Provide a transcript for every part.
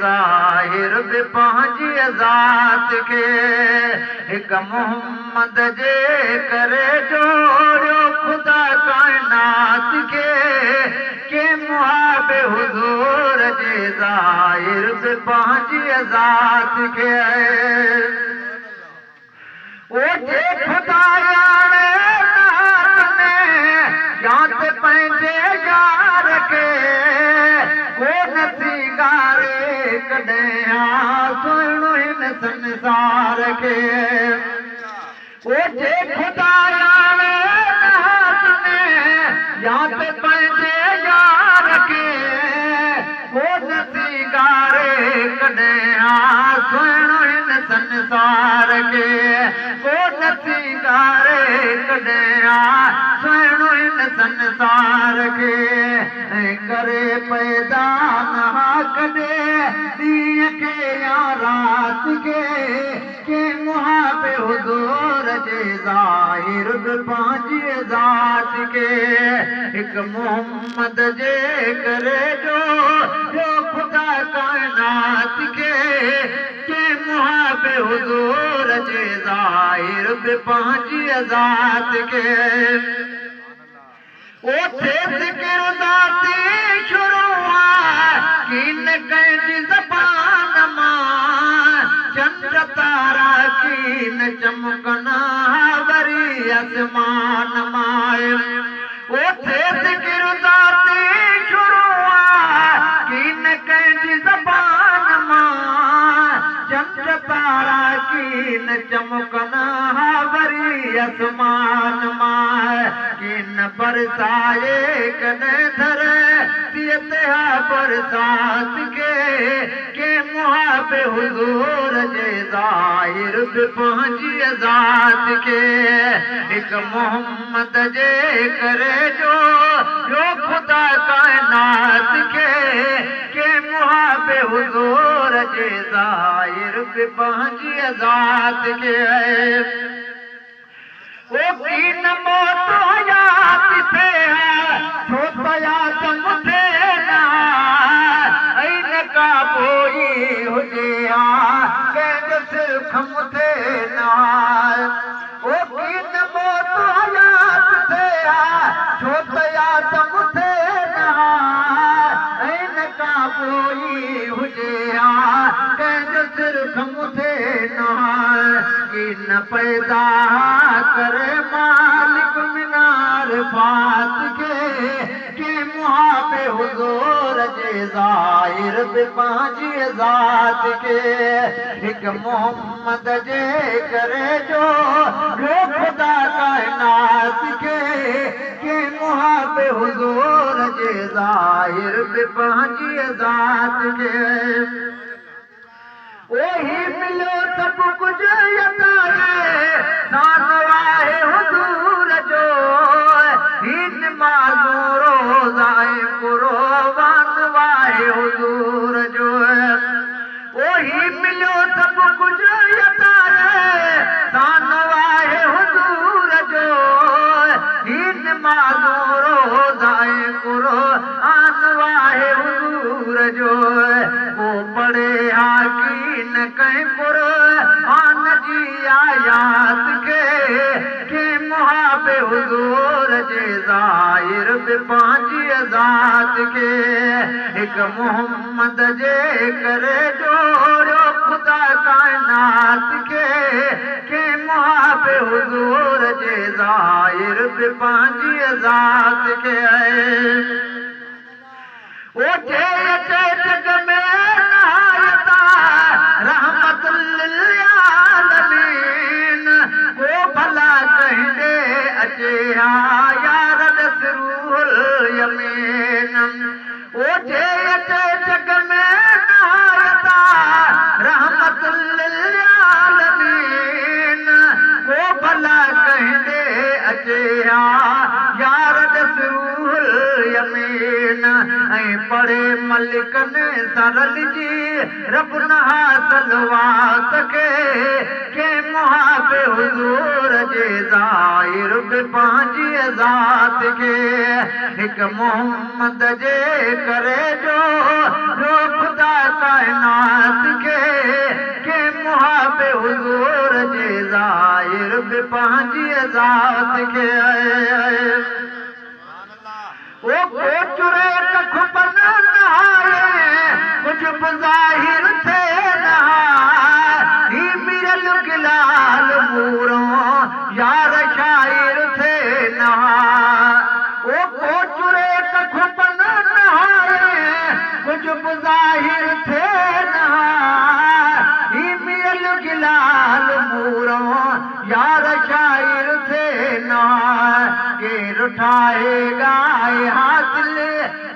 ज़ाहिर बि पंहिंजी ज़ात खे हिक मोहम्मद जे करे जोड़ियो ख़ुदा काइनात खे के मुहाबे हुज़ूर जे ज़ाहिर बि पंहिंजी ज़ात खे ओठे ख़ुदा या त पंहिंजे यार खे को नथी गारे कॾहिं सुहिणो हिन संसार खे ओठे ख़ुदा या त पंहिंजे यार खे को नथी गारे कॾहिं सुहिणो हिन संसार खे को नथी गारे कॾहिं सुहिणो हिन संसार खे करे पैदा न कॾहिं ॾींहं खे या राति खे के मुहाबे हुज़ूर जे ज़ाहिर बि पंहिंजी ज़ात खे हिक मोहम्मद जे करे जो ख़ुदा काइनात खे के मुहाबे हुज़ूर जे ज़ाहिर बि पंहिंजी ज़ात खे ओठे ज़िक्र ज़ाती शुरू की न कंहिंजी ज़बान मां चंड तारा की न चमकना वरी आसमान मां ओठे ज़िक्र ज़ाती शुरू की न कंहिंजी ज़बान मां चंड तारा की न चमकना वरी आसमान मां की न बरसाए कॾहिं धरतीअ ते बरसात खे के मुहाबे हुज़ूर जे ज़ाहिर बि पंहिंजी ज़ात खे हिक मोहम्मद जे करे जो ख़ुदा काइनात खे के मुहाबे हुज़ूर जे ज़ाहिर बि पंहिंजी ज़ात खे ओ की न मौत हयात थे छो तयात मुझे ना ऐन का पोई हुजे कंहिंजो सिर्फ मुझे ना ओ की न मौत हयात थे छो तयात मुझे ना ऐन का पोई हुजे कंहिंजो सिर्फ मुझे ना की न पैदा करे मालिक मिनार फात के मुहाबे हुज़ूर जे ज़ाहिर बि पंहिंजी ज़ात खे हिक मोहम्मद जे करे जो ख़ुदा काइनात खे के मुहाबे हुज़ूर जे ज़ाहिर बि पंहिंजी ज़ात खे ओही मिलियो सभु कुझु शान आहे हुज़ूर जो हिन माज़ूर रोज़ाए कुर्बान आहे हुज़ूर जो ओही मिलियो सभु कुझु शान आहे हुज़ूर जो हिन माज़ूर रोज़ाए कुर्बान आहे हुज़ूर जो ओ पढ़े की न कहीं कुर्बान जी आयात के मुहाबे हुज़ूर जे ज़ाहिर बि पंहिंजी ज़ात खे हिक मोहम्मद जे करे जोड़ियो ख़ुदा काइनात खे के मुहाबे हुज़ूर जे ज़ाहिर बि पंहिंजी ज़ात खे ओठे अचे जग में रहमत लिल्आलमीन को भला कहंदे अचे यार रूहुल यमीन ओठे अचे जग में रहमत लिल्आलमीन को भला कहंदे अचे यार रूहुल यमीन ऐं पढ़े मलिकन सरल जी रब नहा सलवात के मुहाबे हुज़ूर जे ज़ाहिर बि पंहिंजी ज़ात खे हिक मोहम्मद जे करे जो ख़ुदा काइनात पंहिंजी ज़ात खे ओ को चुरे कख पन नहाए कुझु बि ज़ाहिर थिए नहाए ही मिरल गिलाल मूरो यार शाइर थिए नहाए ओ को चुरे कख पन नहाए कुझु बि ज़ाहिर थिए नहाए ही मिरल गिलाल मूरो यार शाइर थिए नहाए केरु ठाहे गाए हासिल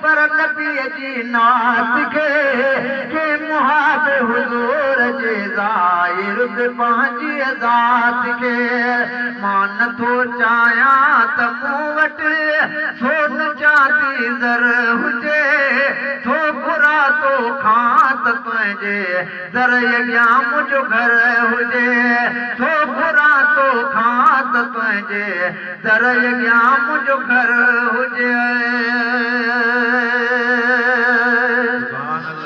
पर नबीअ जी नात खे मुहाब हुज़ूर जे ज़ाहिर बि पंहिंजी ज़ात खे मां नथो चाहियां त मूं वटि सोन चांदी ज़र हुजे थो घुरा तो खां त तुंहिंजे ज़र अॻियां मुंहिंजो घर हुजे थो घुरा तो खां त तुंहिंजे ज़र अॻियां मुंहिंजो घर हुजे